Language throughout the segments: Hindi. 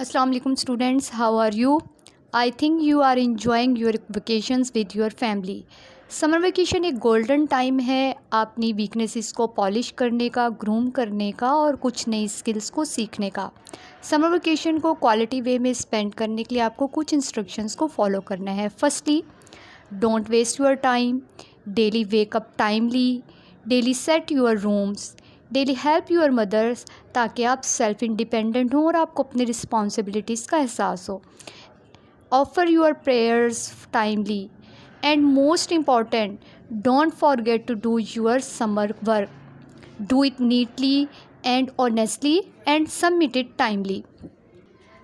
Assalamu alaikum students, how are you? I think you are enjoying your vacations with your family. Summer vacation एक गोल्डन टाइम है अपनी वीकनेसेस को पॉलिश करने का, ग्रूम करने का और कुछ नई स्किल्स को सीखने का। समर वेकेशन को क्वालिटी वे में स्पेंड करने के लिए आपको कुछ इंस्ट्रक्शंस को फॉलो करना है। Firstly, don't waste your time, daily wake up timely, daily set your rooms, daily help your mothers, ताकि आप सेल्फ इंडिपेंडेंट हों और आपको अपनी रिस्पॉन्सिबिलिटीज़ का एहसास हो। Offer your prayers timely and most important, don't forget to do your summer work, do it neatly and honestly and submit it timely.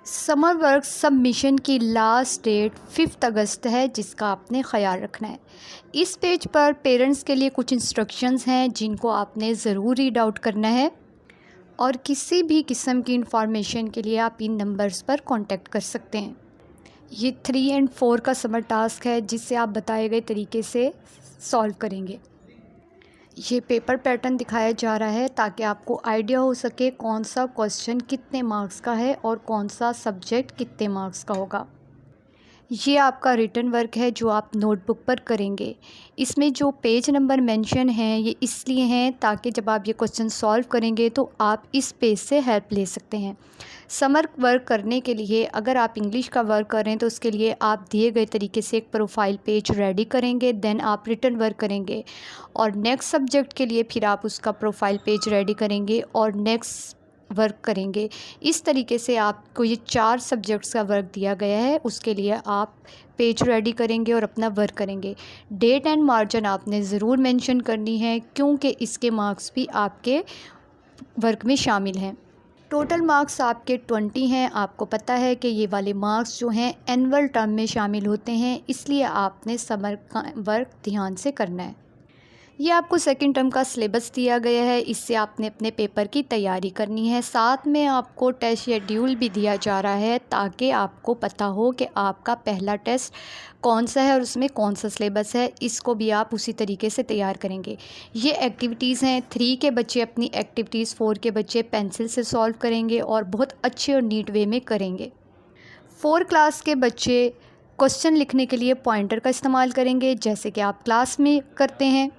Summer work submission की लास्ट डेट 5 अगस्त है, जिसका आपने ख्याल रखना है। इस पेज पर पेरेंट्स के लिए कुछ इंस्ट्रक्शंस हैं जिनको आपने ज़रूर रीड आउट करना है, और किसी भी किस्म की इंफॉर्मेशन के लिए आप इन नंबर्स पर कांटेक्ट कर सकते हैं। ये 3 और 4 का समर टास्क है जिसे आप बताए गए तरीके से सॉल्व करेंगे। ये पेपर पैटर्न दिखाया जा रहा है ताकि आपको आइडिया हो सके कौन सा क्वेश्चन कितने मार्क्स का है और कौन सा सब्जेक्ट कितने मार्क्स का होगा। ये आपका रिटन वर्क है जो आप नोटबुक पर करेंगे। इसमें जो पेज नंबर मेंशन हैं ये इसलिए हैं ताकि जब आप ये क्वेश्चन सॉल्व करेंगे तो आप इस पेज से हेल्प ले सकते हैं। समर वर्क करने के लिए अगर आप इंग्लिश का वर्क कर रहे हैं तो उसके लिए आप दिए गए तरीके से एक प्रोफाइल पेज रेडी करेंगे, देन आप रिटन वर्क करेंगे, और नेक्स्ट सब्जेक्ट के लिए फिर आप उसका प्रोफाइल पेज रेडी करेंगे और नेक्स्ट वर्क करेंगे। इस तरीके से आपको ये 4 सब्जेक्ट्स का वर्क दिया गया है, उसके लिए आप पेज रेडी करेंगे और अपना वर्क करेंगे। डेट एंड मार्जिन आपने ज़रूर मेंशन करनी है क्योंकि इसके मार्क्स भी आपके वर्क में शामिल हैं। टोटल मार्क्स आपके 20 हैं। आपको पता है कि ये वाले मार्क्स जो हैं एनुअल टर्म में शामिल होते हैं, इसलिए आपने समर का वर्क ध्यान से करना है। ये आपको सेकंड टर्म का सिलेबस दिया गया है, इससे आपने अपने पेपर की तैयारी करनी है। साथ में आपको टेस्ट शेड्यूल भी दिया जा रहा है ताकि आपको पता हो कि आपका पहला टेस्ट कौन सा है और उसमें कौन सा सिलेबस है। इसको भी आप उसी तरीके से तैयार करेंगे। ये एक्टिविटीज़ हैं। 3 के बच्चे अपनी एक्टिविटीज़ 4 के बच्चे पेंसिल से सॉल्व करेंगे और बहुत अच्छे और नीट वे में करेंगे। 4 क्लास के बच्चे क्वेश्चन लिखने के लिए पॉइंटर का इस्तेमाल करेंगे, जैसे कि आप क्लास में करते हैं।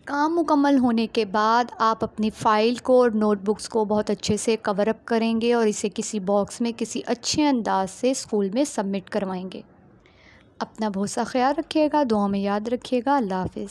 काम मुकम्मल होने के बाद आप अपनी फ़ाइल को और नोटबुक्स को बहुत अच्छे से कवर अप करेंगे और इसे किसी बॉक्स में किसी अच्छे अंदाज से स्कूल में सबमिट करवाएंगे। अपना बहुत सा ख्याल रखिएगा, दुआ में याद रखिएगा। अल्लाह हाफ़िज़।